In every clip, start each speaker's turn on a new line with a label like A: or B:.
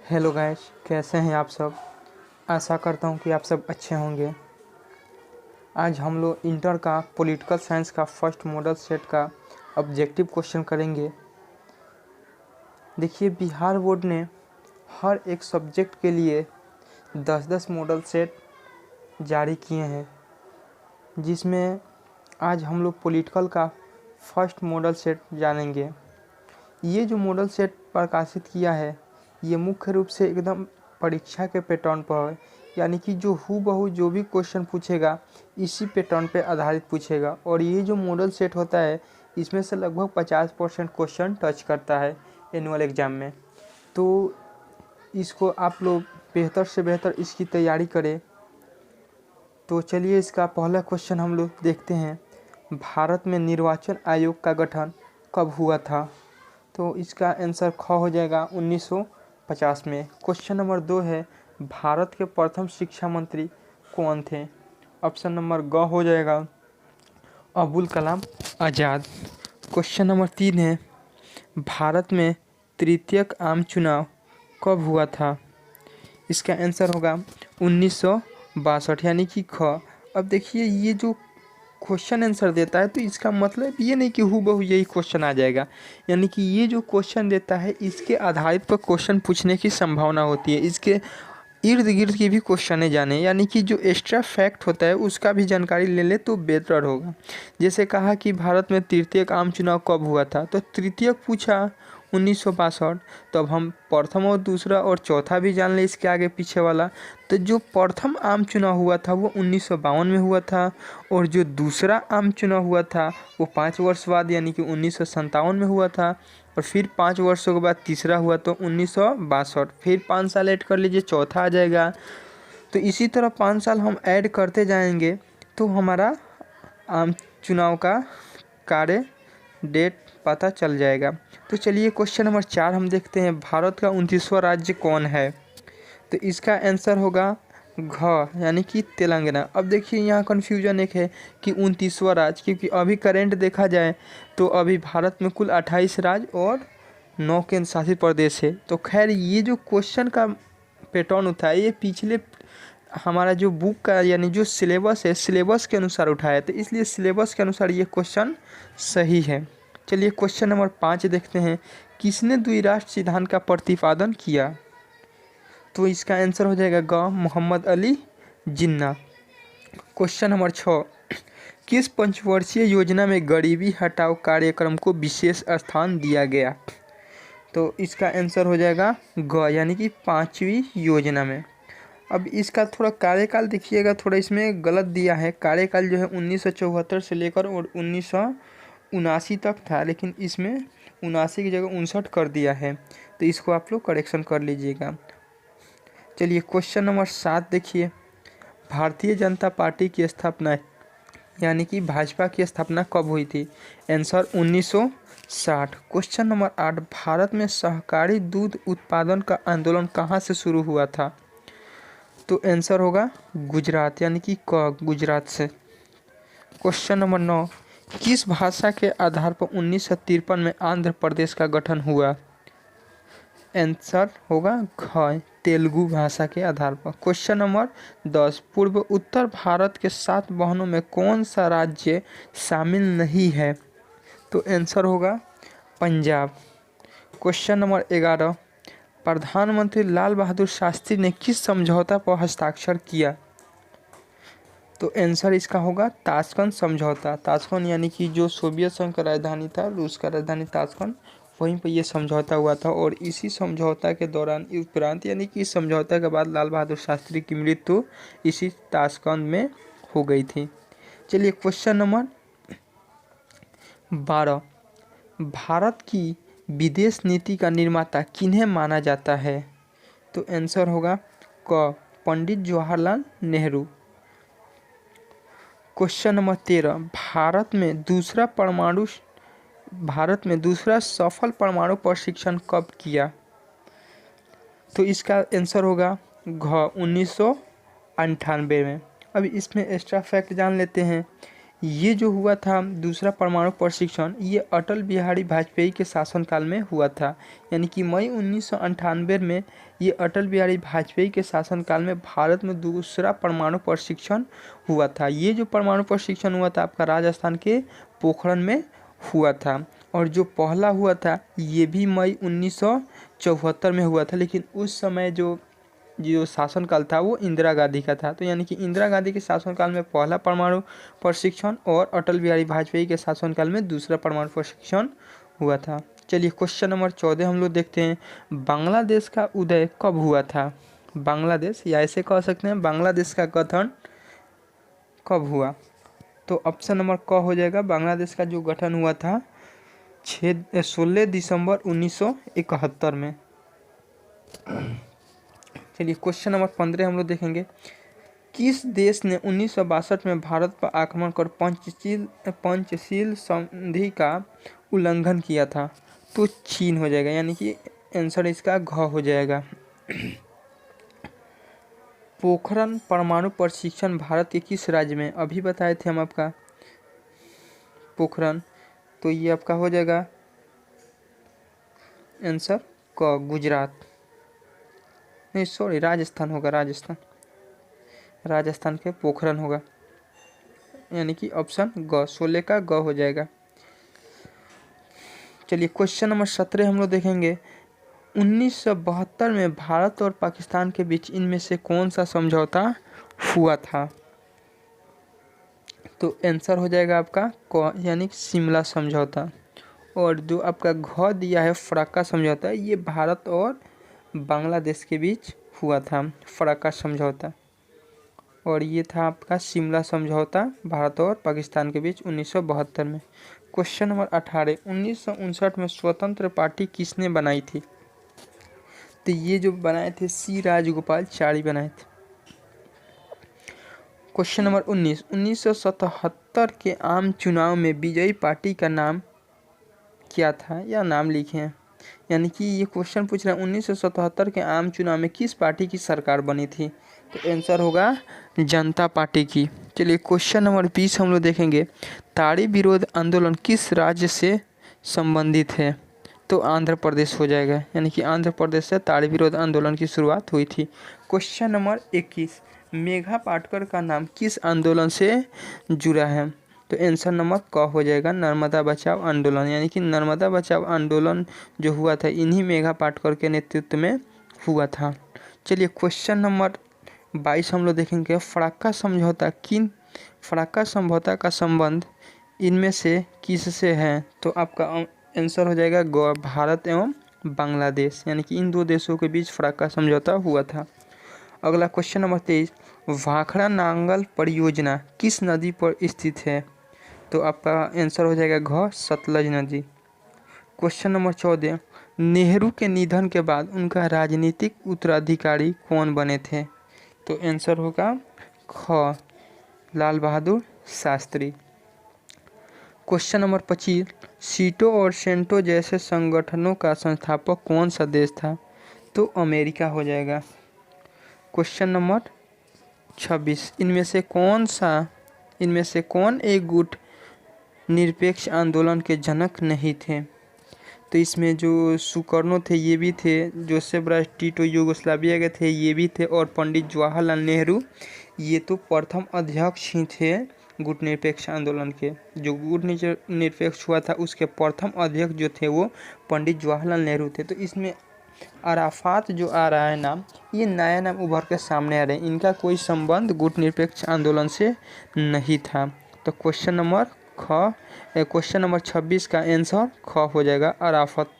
A: Hello guys, कैसे हैं आप सब। आशा करता हूं कि आप सब अच्छे होंगे। आज हम लोग इंटर का पॉलिटिकल साइंस का फर्स्ट मॉडल सेट का ऑब्जेक्टिव क्वेश्चन करेंगे। देखिए, बिहार बोर्ड ने हर एक सब्जेक्ट के लिए 10-10 मॉडल सेट जारी किए हैं, जिसमें आज हम लोग पॉलिटिकल का फर्स्ट मॉडल सेट जानेंगे। ये जो मॉडल सेट प्रकाशित किया है, ये मुख्य रूप से एकदम परीक्षा के पैटर्न पर है, यानी कि जो हूबहू जो भी क्वेश्चन पूछेगा इसी पैटर्न पे आधारित पूछेगा। और ये जो मॉडल सेट होता है, इसमें से लगभग 50% क्वेश्चन टच करता है एनुअल एग्ज़ाम में। तो इसको आप लोग बेहतर से बेहतर इसकी तैयारी करें। तो चलिए, इसका पहला क्वेश्चन हम लोग देखते हैं। भारत में निर्वाचन आयोग का गठन कब हुआ था? तो इसका आंसर ख हो जाएगा 1950 में। क्वेश्चन नंबर 2 है, भारत के प्रथम शिक्षा मंत्री कौन थे? ऑप्शन नंबर ग हो जाएगा अबुल कलाम आज़ाद। क्वेश्चन नंबर 3 है, भारत में तृतीयक आम चुनाव कब हुआ था? इसका आंसर होगा 1962, यानी कि ख। अब देखिए, ये जो क्वेश्चन आंसर देता है तो इसका मतलब ये नहीं कि हूबहू यही क्वेश्चन आ जाएगा, यानी कि ये जो क्वेश्चन देता है इसके आधारित पर क्वेश्चन पूछने की संभावना होती है। इसके इर्द गिर्द की भी क्वेश्चन जाने, यानी कि जो एक्स्ट्रा फैक्ट होता है उसका भी जानकारी ले ले तो बेहतर होगा। जैसे कहा कि भारत में तृतीयक आम चुनाव कब हुआ था, तो तृतीयक पूछा 1962, तो अब हम प्रथम और दूसरा और चौथा भी जान ले इसके आगे पीछे वाला। तो जो प्रथम आम चुनाव हुआ था वो 1952 में हुआ था, और जो दूसरा आम चुनाव हुआ था वो 5 वर्ष बाद यानी कि 1957 में हुआ था, और फिर 5 वर्षों के बाद तीसरा हुआ तो 1962। फिर 5 साल ऐड कर लीजिए, चौथा आ जाएगा। तो इसी तरह 5 साल हम ऐड करते जाएंगे तो हमारा आम चुनाव का कार्य डेट पता चल जाएगा। तो चलिए, क्वेश्चन नंबर 4 हम देखते हैं। भारत का 29वां राज्य कौन है? तो इसका आंसर होगा घ, यानी कि तेलंगाना। अब देखिए, यहाँ कन्फ्यूजन एक है कि 29वां राज्य, क्योंकि अभी करेंट देखा जाए तो अभी भारत में कुल 28 राज्य और 9 केंद्र शासित प्रदेश है। तो खैर, ये जो क्वेश्चन का पैटर्न उठा है ये पिछले हमारा जो बुक का यानी जो सिलेबस है, सिलेबस के अनुसार उठाया है, तो इसलिए सिलेबस के अनुसार ये क्वेश्चन सही है। चलिए, क्वेश्चन नंबर 5 देखते हैं। किसने द्विराष्ट्र सिद्धांत का प्रतिपादन किया? तो इसका आंसर हो जाएगा ग, मोहम्मद अली जिन्ना। क्वेश्चन नंबर 6, किस पंचवर्षीय योजना में गरीबी हटाओ कार्यक्रम को विशेष स्थान दिया गया? तो इसका आंसर हो जाएगा ग, यानी कि 5वीं योजना में। अब इसका थोड़ा कार्यकाल देखिएगा, थोड़ा इसमें गलत दिया है। कार्यकाल जो है 1974 से लेकर और 1979 तक था, लेकिन इसमें 79 की जगह 59 कर दिया है, तो इसको आप लोग करेक्शन कर लीजिएगा। चलिए, क्वेश्चन नंबर 7 देखिए। भारतीय जनता पार्टी की स्थापना यानी कि भाजपा की स्थापना कब हुई थी? आंसर 1960। क्वेश्चन नंबर 8, भारत में सहकारी दूध उत्पादन का आंदोलन कहाँ से शुरू हुआ था? तो आंसर होगा गुजरात, यानी कि क, गुजरात से। क्वेश्चन नंबर 9, किस भाषा के आधार पर 1953 में आंध्र प्रदेश का गठन हुआ? आंसर होगा घ, तेलुगु भाषा के आधार पर। क्वेश्चन नंबर 10, पूर्व उत्तर भारत के 7 बहनों में कौन सा राज्य शामिल नहीं है? तो आंसर होगा पंजाब। क्वेश्चन नंबर 11, प्रधानमंत्री लाल बहादुर शास्त्री ने किस समझौता पर हस्ताक्षर किया? तो आंसर इसका होगा ताशकंद समझौता। ताशकंद यानी कि जो सोवियत संघ का राजधानी था, रूस का राजधानी ताशकंद, वहीं पर यह समझौता हुआ था। और इसी समझौता के दौरान उपरांत यानी कि इस समझौता के बाद लाल बहादुर शास्त्री की मृत्यु इसी ताशकंद में हो गई थी। चलिए, क्वेश्चन नंबर 12, भारत की विदेश नीति का निर्माता किन्हें माना जाता है? तो आंसर होगा क, पंडित जवाहरलाल नेहरू। क्वेश्चन नंबर 13, भारत में दूसरा सफल परमाणु परीक्षण कब किया? तो इसका आंसर होगा घ, 1998 में। अब इसमें एक्स्ट्रा फैक्ट जान लेते हैं। ये जो हुआ था दूसरा परमाणु प्रशिक्षण, ये अटल बिहारी वाजपेयी के शासनकाल में हुआ था। यानी कि मई 1998 में ये अटल बिहारी वाजपेयी के शासनकाल में भारत में दूसरा परमाणु प्रशिक्षण हुआ था। ये जो परमाणु प्रशिक्षण हुआ था आपका राजस्थान के पोखरण में हुआ था। और जो पहला हुआ था ये भी मई 1974 में हुआ था, लेकिन उस समय जो शासनकाल था वो इंदिरा गांधी का था। तो यानी कि इंदिरा गांधी के शासनकाल में पहला परमाणु प्रशिक्षण और अटल बिहारी वाजपेयी के शासनकाल में दूसरा परमाणु प्रशिक्षण हुआ था। चलिए क्वेश्चन नंबर 14 हम लोग देखते हैं, बांग्लादेश का उदय कब हुआ था? बांग्लादेश, या ऐसे कह सकते हैं बांग्लादेश का गठन कब हुआ? तो ऑप्शन नंबर क हो जाएगा। बांग्लादेश का जो गठन हुआ था 16 दिसंबर 1971 में। चलिए क्वेश्चन नंबर 15 हम लोग देखेंगे, किस देश ने 1962 में भारत पर आक्रमण कर पंचशील संधि का उल्लंघन किया था? तो चीन हो जाएगा, यानी कि आंसर इसका घ हो जाएगा। पोखरण परमाणु प्रशिक्षण भारत के किस राज्य में? अभी बताए थे हम आपका पोखरण, तो ये आपका हो जाएगा आंसर क, गुजरात, नहीं सॉरी राजस्थान होगा, राजस्थान के पोखरण होगा, यानी कि ऑप्शन ग, 16 का ग हो जाएगा। चलिए क्वेश्चन नंबर 17 हम लोग देखेंगे, 1972 में भारत और पाकिस्तान के बीच इनमें से कौन सा समझौता हुआ था? तो आंसर हो जाएगा आपका क, यानी शिमला समझौता। और जो आपका घ दिया है फराक्का समझौता, ये भारत और बांग्लादेश के बीच हुआ था, फराक्का समझौता। और ये था आपका शिमला समझौता भारत और पाकिस्तान के बीच 1972 में। क्वेश्चन नंबर 18, 1959 में स्वतंत्र पार्टी किसने बनाई थी? तो ये जो बनाए थे सी राजगोपालचारी बनाए थे। क्वेश्चन नंबर 19, 1977 के आम चुनाव में विजयी पार्टी का नाम क्या था, या नाम लिखे हैं? यानी कि ये क्वेश्चन पूछ रहा है 1977 के आम चुनाव में किस पार्टी की सरकार बनी थी? तो आंसर होगा जनता पार्टी की। चलिए क्वेश्चन नंबर 20 हम लोग देखेंगे, ताड़ी विरोध आंदोलन किस राज्य से संबंधित है? तो आंध्र प्रदेश हो जाएगा, यानी कि आंध्र प्रदेश से ताड़ी विरोध आंदोलन की शुरुआत हुई थी। क्वेश्चन नंबर 21, मेघा पाटकर का नाम किस आंदोलन से जुड़ा है? तो आंसर नंबर क हो जाएगा, नर्मदा बचाओ आंदोलन। यानी कि नर्मदा बचाओ आंदोलन जो हुआ था इन्हीं मेघा पाटकर के नेतृत्व में हुआ था। चलिए क्वेश्चन नंबर 22 हम लोग देखेंगे, फराक्का समझौता का संबंध इनमें से किससे है? तो आपका आंसर हो जाएगा ग, भारत एवं बांग्लादेश, यानी कि इन दो देशों के बीच फराक्का समझौता हुआ था। अगला क्वेश्चन नंबर 23, भाखड़ा नांगल परियोजना किस नदी पर स्थित है? तो आपका आंसर हो जाएगा घ, सतलज नदी। क्वेश्चन नंबर 14, नेहरू के निधन के बाद उनका राजनीतिक उत्तराधिकारी कौन बने थे? तो आंसर होगा ख, लाल बहादुर शास्त्री। क्वेश्चन नंबर 25, सीटो और सेंटो जैसे संगठनों का संस्थापक कौन सा देश था? तो अमेरिका हो जाएगा। क्वेश्चन नंबर 26, इनमें से कौन एक गुट निरपेक्ष आंदोलन के जनक नहीं थे? तो इसमें जो सुकर्णो थे ये भी थे, जोसेफ ब्राज टिटो यूगोस्लाविया के थे ये भी थे, और पंडित जवाहरलाल नेहरू ये तो प्रथम अध्यक्ष ही थे गुट निरपेक्ष आंदोलन के। जो गुट निरपेक्ष हुआ था उसके प्रथम अध्यक्ष जो थे वो पंडित जवाहरलाल नेहरू थे। तो इसमें अराफात जो आ रहा है नाम, ये नया नाम उभर के सामने आ रहे हैं, इनका कोई संबंध गुट निरपेक्ष आंदोलन से नहीं था। तो क्वेश्चन नंबर 26 का आंसर ख हो जाएगा, अराफत।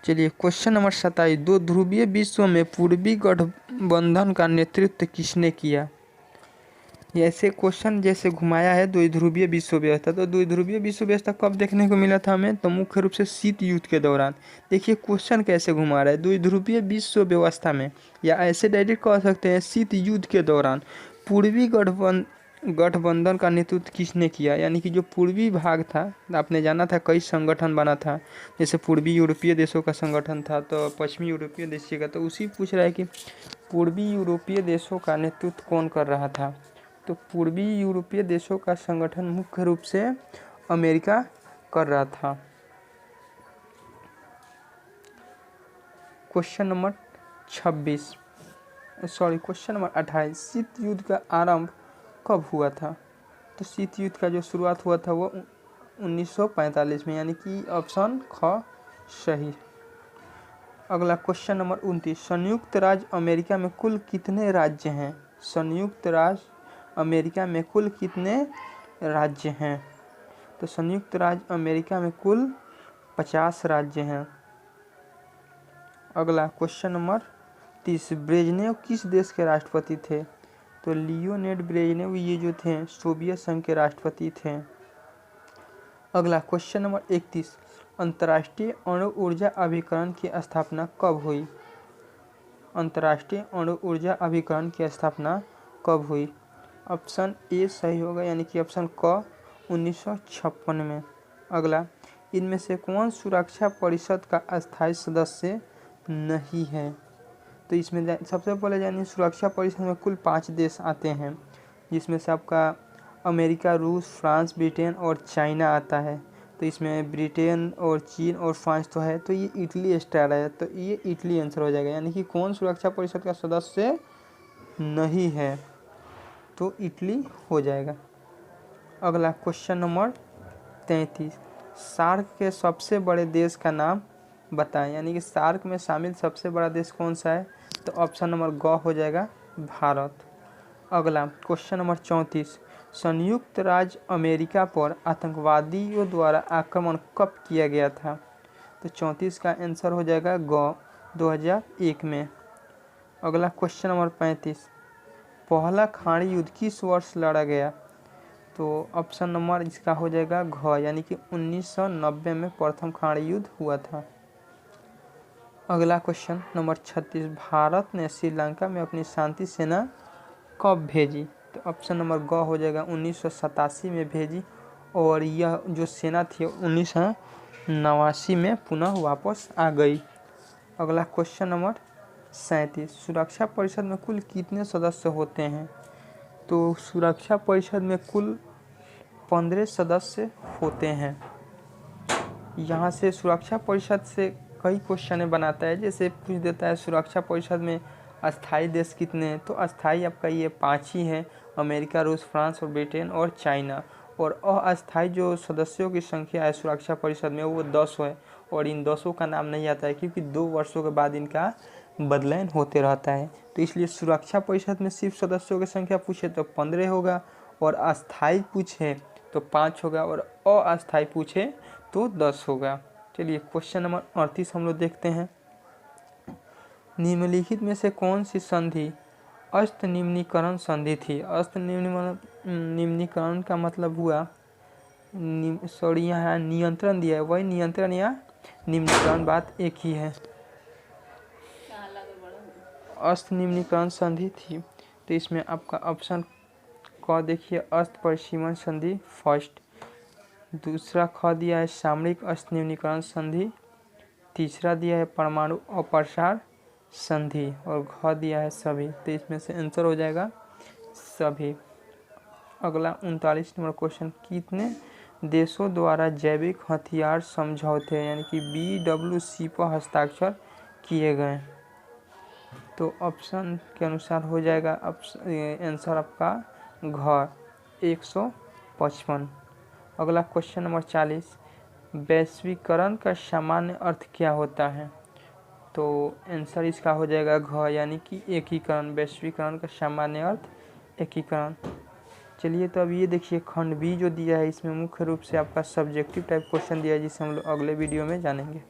A: चलिए क्वेश्चन नंबर 27, दो ध्रुवीय विश्व में पूर्वी गठबंधन का नेतृत्व किसने किया? ऐसे क्वेश्चन जैसे घुमाया है दो ध्रुवीय विश्व व्यवस्था। तो दो ध्रुवीय विश्व व्यवस्था कब देखने को मिला था हमें? तो मुख्य रूप से शीत युद्ध के दौरान। देखिए क्वेश्चन कैसे घुमा रहा है, दो ध्रुवीय विश्व व्यवस्था में, या ऐसे डायरेक्ट कह सकते हैं शीत युद्ध के दौरान पूर्वी गठबंधन का नेतृत्व किसने किया? यानी कि जो पूर्वी भाग था, आपने जाना था कई संगठन बना था, जैसे पूर्वी यूरोपीय देशों का संगठन था तो पश्चिमी यूरोपीय देशों का, तो उसी पूछ रहा है कि पूर्वी यूरोपीय देशों का नेतृत्व कौन कर रहा था? तो पूर्वी यूरोपीय देशों का संगठन मुख्य रूप से अमेरिका कर रहा था। क्वेश्चन नंबर 28, शीत युद्ध का आरंभ कब हुआ था? तो शीत युद्ध का जो शुरुआत हुआ था वो 1945 में, यानी कि ऑप्शन ख सही। अगला क्वेश्चन नंबर 29, संयुक्त राज्य अमेरिका में कुल कितने राज्य हैं? संयुक्त राज्य अमेरिका में कुल कितने राज्य हैं? तो संयुक्त राज्य अमेरिका में कुल 50 राज्य हैं। अगला क्वेश्चन नंबर 30, ब्रेजनेव किस देश के राष्ट्रपति थे? तो लियोनिड ब्रेजनेव ये जो थे सोवियत संघ के राष्ट्रपति थे। अगला क्वेश्चन नंबर 31, अंतर्राष्ट्रीय अणु ऊर्जा अभिकरण की स्थापना कब हुई? अंतर्राष्ट्रीय अणु ऊर्जा अभिकरण की स्थापना कब हुई? ऑप्शन ए सही होगा, यानी कि ऑप्शन क 1956 में। अगला, इनमें से कौन सुरक्षा परिषद का अस्थायी सदस्य नहीं है? तो इसमें सबसे पहले जानिए, सुरक्षा परिषद में कुल 5 देश आते हैं, जिसमें से आपका अमेरिका, रूस, फ्रांस, ब्रिटेन और चाइना आता है। तो इसमें ब्रिटेन और चीन और फ्रांस तो है, तो ये इटली स्टार है, तो ये इटली आंसर हो जाएगा। यानी कि कौन सुरक्षा परिषद का सदस्य नहीं है? तो इटली हो जाएगा। अगला क्वेश्चन नंबर 33, सार्क के सबसे बड़े देश का नाम बताएं। यानी कि सार्क में शामिल सबसे बड़ा देश कौन सा है? तो ऑप्शन नंबर ग हो जाएगा भारत। अगला क्वेश्चन नंबर 34, संयुक्त राज्य अमेरिका पर आतंकवादियों द्वारा आक्रमण कब किया गया था? तो 34 का आंसर हो जाएगा ग 2001 में। अगला क्वेश्चन नंबर 35, पहला खाड़ी युद्ध किस वर्ष लड़ा गया? तो ऑप्शन नंबर इसका हो जाएगा घ, यानी कि 1990 में प्रथम खाड़ी युद्ध हुआ था। अगला क्वेश्चन नंबर 36, भारत ने श्रीलंका में अपनी शांति सेना कब भेजी? तो ऑप्शन नंबर ग हो जाएगा 1987 में भेजी, और यह जो सेना थी 1989 में पुनः वापस आ गई। अगला क्वेश्चन नंबर 37, सुरक्षा परिषद में कुल कितने सदस्य होते हैं? तो सुरक्षा परिषद में कुल 15 सदस्य होते हैं। यहाँ से सुरक्षा परिषद से कई क्वेश्चन बनाता है, जैसे पूछ देता है सुरक्षा परिषद में अस्थायी देश कितने हैं? तो अस्थायी आपका ये 5 ही है, अमेरिका, रूस, फ्रांस और ब्रिटेन और चाइना। और अस्थायी जो सदस्यों की संख्या है सुरक्षा परिषद में वो 10 है, और इन 10 का नाम नहीं आता है क्योंकि 2 वर्षों के बाद इनका बदलाव होते रहता है। तो इसलिए सुरक्षा परिषद में सिर्फ सदस्यों की संख्या पूछे तो 15 होगा, और अस्थायी पूछे तो 5 होगा, और अस्थायी पूछे तो 10 होगा। चलिए क्वेश्चन नंबर 38 हम लोग देखते हैं। निम्नलिखित में से कौन सी संधि अस्त निम्नीकरण संधि थी? अस्त निम्नीकरण का मतलब हुआ यहाँ नियंत्रण दिया है, वही नियंत्रण या निम्नीकरण बात एक ही है। अस्त निम्नीकरण संधि थी, तो इसमें आपका ऑप्शन क देखिए, अस्त परिसीमन संधि फर्स्ट। दूसरा ख दिया है सामरिक अस्त निम्नीकरण संधि। तीसरा दिया है परमाणु अप्रसार संधि, और घ दिया है सभी। तो इसमें से आंसर हो जाएगा सभी। अगला 39 नंबर क्वेश्चन, कितने देशों द्वारा जैविक हथियार समझौते यानी कि BWC पर हस्ताक्षर किए गए? तो ऑप्शन के अनुसार हो जाएगा आंसर आपका घ 155। अगला क्वेश्चन नंबर 40, वैश्वीकरण का सामान्य अर्थ क्या होता है? तो आंसर इसका हो जाएगा घ, यानी कि एकीकरण। वैश्वीकरण का सामान्य अर्थ एकीकरण। चलिए तो अब ये देखिए खंड बी जो दिया है, इसमें मुख्य रूप से आपका सब्जेक्टिव टाइप क्वेश्चन दिया है, जिसे हम लोग अगले वीडियो में जानेंगे।